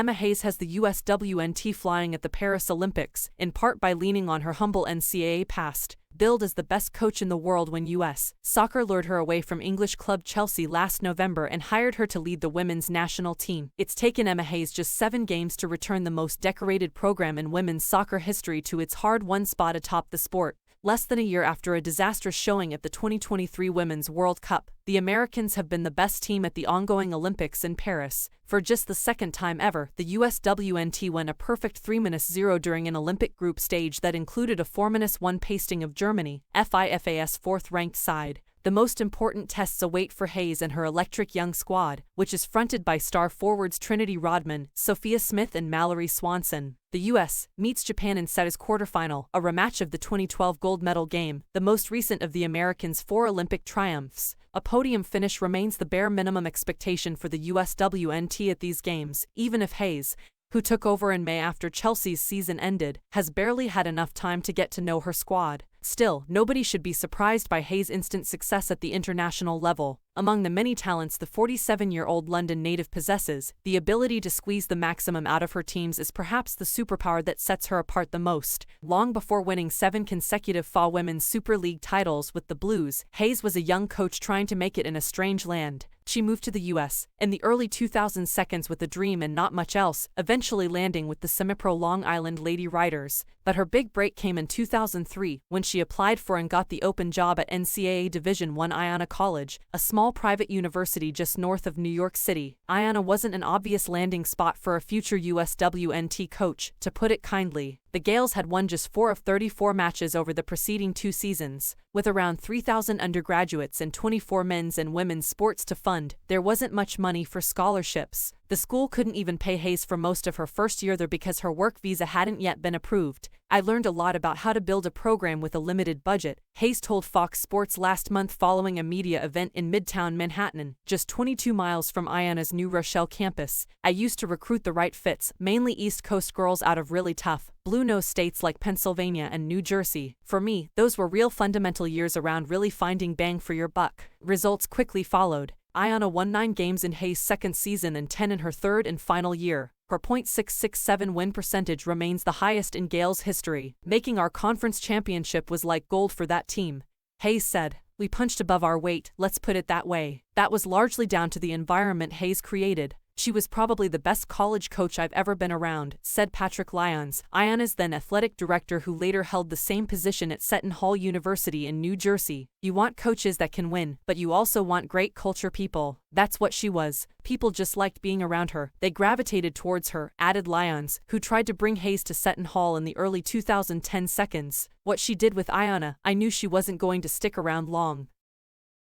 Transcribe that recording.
Emma Hayes has the USWNT flying at the Paris Olympics, in part by leaning on her humble NCAA past. Billed as the best coach in the world when U.S. Soccer lured her away from English club Chelsea last November and hired her to lead the women's national team. It's taken Emma Hayes just 7 games to return the most decorated program in women's soccer history to its hard-won spot atop the sport. Less than a year after a disastrous showing at the 2023 Women's World Cup, the Americans have been the best team at the ongoing Olympics in Paris. For just the second time ever, the USWNT won a perfect 3-0 during an Olympic group stage that included a 4-1 pasting of Germany, FIFA's 4th-ranked side. The most important tests await for Hayes and her electric young squad, which is fronted by star forwards Trinity Rodman, Sophia Smith and Mallory Swanson. The U.S. meets Japan in Setta's quarterfinal, a rematch of the 2012 gold medal game, the most recent of the Americans' 4 Olympic triumphs. A podium finish remains the bare minimum expectation for the USWNT at these games, even if Hayes, who took over in May after Chelsea's season ended, has barely had enough time to get to know her squad. Still, nobody should be surprised by Hayes' instant success at the international level. Among the many talents the 47-year-old London native possesses, the ability to squeeze the maximum out of her teams is perhaps the superpower that sets her apart the most. Long before winning 7 consecutive FA Women's Super League titles with the Blues, Hayes was a young coach trying to make it in a strange land. She moved to the U.S. in the early 2000s with a dream and not much else, eventually landing with the semi-pro Long Island Lady Riders. But her big break came in 2003, when she applied for and got the open job at NCAA Division I Iona College, a small private university just north of New York City. Iona wasn't an obvious landing spot for a future USWNT coach, to put it kindly. The Gales had won just 4 of 34 matches over the preceding 2 seasons. With around 3,000 undergraduates and 24 men's and women's sports to fund, there wasn't much money for scholarships. The school couldn't even pay Hayes for most of her first year there because her work visa hadn't yet been approved. I learned a lot about how to build a program with a limited budget, Hayes told Fox Sports last month following a media event in Midtown Manhattan, just 22 miles from Iona's New Rochelle campus. I used to recruit the right fits, mainly East Coast girls out of really tough, blue-nose states like Pennsylvania and New Jersey. For me, those were real fundamental years around really finding bang for your buck. Results quickly followed. Iona won 9 games in Hayes' second season and 10 in her third and final year. Her .667 win percentage remains the highest in Gales history. Making our conference championship was like gold for that team. Hayes said, "We punched above our weight, let's put it that way." That was largely down to the environment Hayes created. "She was probably the best college coach I've ever been around," said Patrick Lyons, Iona's then athletic director who later held the same position at Seton Hall University in New Jersey. "You want coaches that can win, but you also want great culture people." That's what she was. People just liked being around her. They gravitated towards her, added Lyons, who tried to bring Hayes to Seton Hall in the early 2010 seconds. "What she did with Iona, I knew she wasn't going to stick around long.